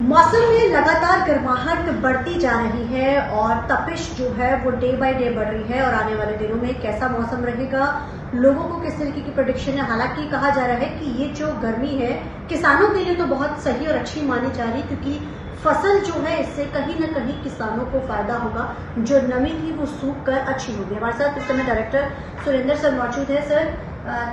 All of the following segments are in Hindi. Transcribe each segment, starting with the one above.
मौसम में लगातार गर्माहट बढ़ती जा रही है और तपिश जो है वो डे बाय डे बढ़ रही है और आने वाले दिनों में कैसा मौसम रहेगा, लोगों को किस तरीके की प्रेडिक्शन है। हालांकि कहा जा रहा है कि ये जो गर्मी है किसानों के लिए तो बहुत सही और अच्छी मानी जा रही, क्योंकि फसल जो है इससे कहीं न कहीं किसानों को फायदा होगा। जो नमी थी वो सूख कर अच्छी होगी। हमारे साथ इस समय डायरेक्टर सुरेंद्र सर मौजूद है। सर,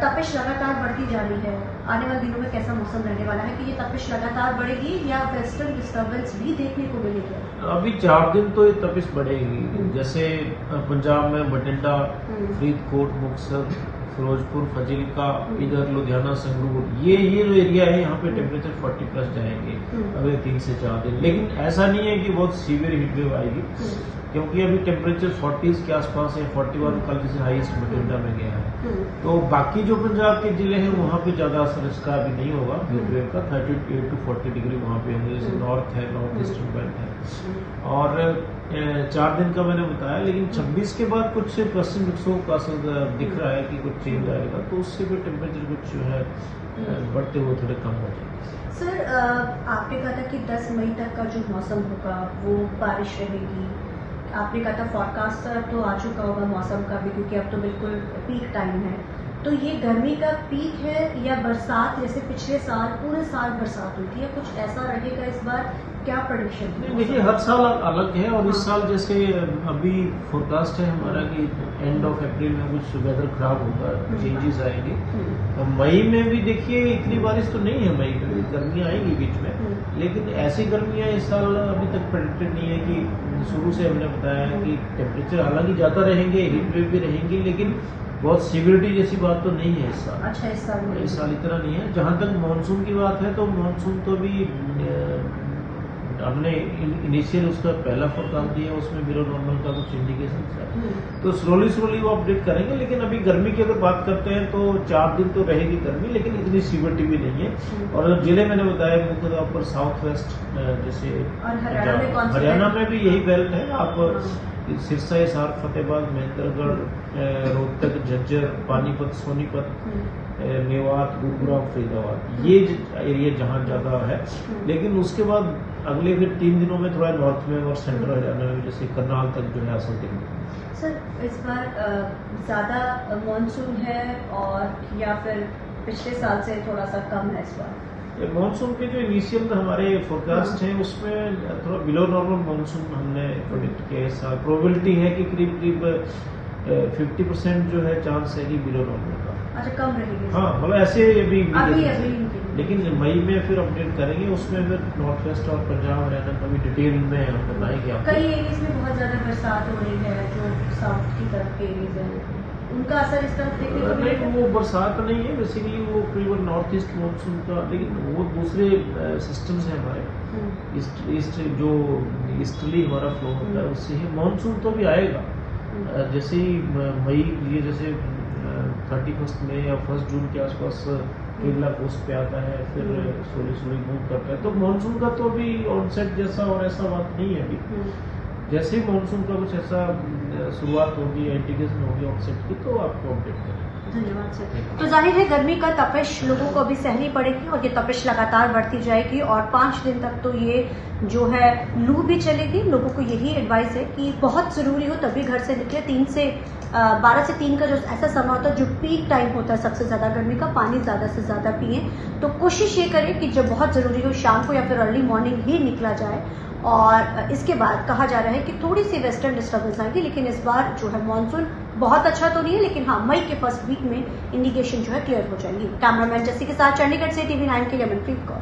तपिश लगातार बढ़ती जा रही है, आने वाले दिनों में कैसा मौसम रहने वाला है कि ये तपिश लगातार बढ़ेगी या वेस्टर्न डिस्टर्बेंस भी देखने को मिलेगी? अभी 4 दिन तो ये तपिश बढ़ेगी। जैसे पंजाब में बठिंडा, फरीदकोट, मुक्तसर, फिरोजपुर, फजीलका, इधर लुधियाना, संगरूर, ये जो एरिया है यहाँ पे टेम्परेचर 40 प्लस जाएंगे अगले 3 से 4 दिन। लेकिन ऐसा नहीं है कि बहुत सीवियर हीट वेव आएगी, क्योंकि अभी टेम्परेचर 40 के आसपास है। 41 कल जैसे हाईएस्ट बठिंडा में गया है। तो बाकी जो पंजाब के जिले हैं वहाँ पे ज्यादा असर इसका अभी नहीं होगा हीट वेव का। 38 to 40 डिग्री वहाँ पे होंगे, जैसे नॉर्थ है, नॉर्थ ईस्टर्न बेल्ट है। और 4 दिन का मैंने बताया, लेकिन 26 के बाद कुछ पश्चिम विक्षोभ का असर दिख रहा है कि कुछ चेंज आएगा, तो उससे भी टेम्परेचर कुछ जो है बढ़ते हुए थोड़े कम हो जाएंगे। सर, आपने कहा था कि 10 मई तक का जो मौसम होगा वो बारिश रहेगी। आपने कहा था फॉरकास्ट तो आ चुका होगा मौसम का भी, क्योंकि अब तो बिल्कुल पीक टाइम है। तो ये गर्मी का पीक है या बरसात, जैसे पिछले साल पूरे साल बरसात हुई थी, या कुछ ऐसा रहेगा इस बार? क्या प्रेडिक्शन है? देखिए, हर साल अलग है और इस साल जैसे अभी फोरकास्ट है हमारा कि एंड ऑफ अप्रैल में कुछ वेदर खराब होगा, चेंजेस आएंगे। तो मई में भी देखिए इतनी बारिश तो नहीं है, मई में गर्मियाँ आएंगी बीच में, लेकिन ऐसी गर्मियाँ इस साल अभी तक प्रेडिक्टेड नहीं है। कि शुरू से हमने बताया कि टेम्परेचर हालांकि ज्यादा रहेंगे, हीट वेव भी रहेंगी, लेकिन बहुत सिवियरिटी जैसी बात तो नहीं है इस साल। अच्छा, इस साल इतना नहीं है। जहाँ तक मानसून की बात है, तो मानसून तो भी हमने इनिशियल उसका पहला फोरकास्ट दिया, उसमें बिलो नॉर्मल का कुछ इंडिकेशन है, तो स्लोली वो अपडेट करेंगे। लेकिन अभी गर्मी की अगर बात करते हैं तो 4 दिन तो रहेगी गर्मी, लेकिन इतनी सीवियरिटी भी नहीं है। और जिले मैंने बताया मुख्य तौर पर साउथ वेस्ट, जैसे हरियाणा में भी यही बेल्ट है। आप सिरसा, हिसार, फतेहबाद, महेंद्रगढ़, रोहतक, झज्जर, पानीपत, सोनीपत, मेवात, गुरुग्राम, फरीदाबाद, ये एरिया जहाँ ज्यादा है। लेकिन उसके बाद अगले फिर 3 दिनों में थोड़ा नॉर्थ में और सेंट्रल हरियाणा में, जैसे करनाल तक जो है असर देंगे। सर, इस बार ज्यादा मानसून है और या फिर पिछले साल से थोड़ा सा कम है इस बार? मानसून के जो इनिशियल हमारे फोरकास्ट है उसमें थोड़ा बिलो नॉर्मल मानसून हमने प्रोडिक्ट किया। इस साल प्रोबेबिलिटी है कि करीब 50% जो है चांस है कि बिलो नॉर्मल का। अच्छा, कम रहेगी? हाँ, मतलब ऐसे अभी लेकिन मई में फिर अपडेट करेंगे। उसमें फिर नॉर्थ वेस्ट और पंजाब, हरियाणा का भी डिटेल में हम बताएंगे आपको। कई एरियाज में बहुत ज्यादा बरसात हो रही है, जो साउथ की तरफ के एरियाज हैं, उनका असर इस तरफ देखने को मिलेगा? वो बरसात नहीं है, बेसिकली वो करीबन नॉर्थ ईस्ट मानसून का, लेकिन वो दूसरे सिस्टम्स हैं हमारे। ईस्ट जो ईस्टर्ली हमारा फ्लो होता है उससे ही मानसून तो भी आएगा। जैसे ही मई, ये जैसे 31 मई या 1 जून के आसपास केरला कोस्ट पे आता है, फिर स्लोली मूव करता है, तो मानसून का तो भी ऑनसेट जैसा और ऐसा बात नहीं है अभी। जैसे ही मानसून का कुछ ऐसा शुरुआत होगी, इंडिकेशन होगी ऑनसेट की, तो आपको अपडेट करेंगे। धन्यवाद सर। तो जाहिर है गर्मी का तपिश लोगों को अभी सहनी पड़ेगी और ये तपिश लगातार बढ़ती जाएगी और 5 दिन तक तो ये जो है लू भी चलेगी। लोगों को यही एडवाइस है कि बहुत जरूरी हो तभी घर से निकले। 12 से 3 का जो ऐसा समय होता है जो पीक टाइम होता है सबसे ज्यादा गर्मी का, पानी ज्यादा से ज्यादा पिए। तो कोशिश ये करें कि जब बहुत जरूरी हो शाम को या फिर अर्ली मॉर्निंग ही निकला जाए। और इसके बाद कहा जा रहा है कि थोड़ी सी वेस्टर्न डिस्टर्बेंस आएगी, लेकिन इस बार जो है मानसून बहुत अच्छा तो नहीं है, लेकिन हाँ, मई के फर्स्ट वीक में इंडिकेशन जो है क्लियर हो जाएंगी। कैमरामैन जैसी के साथ चंडीगढ़ से TV9 के लिए मनप्रीत कौर।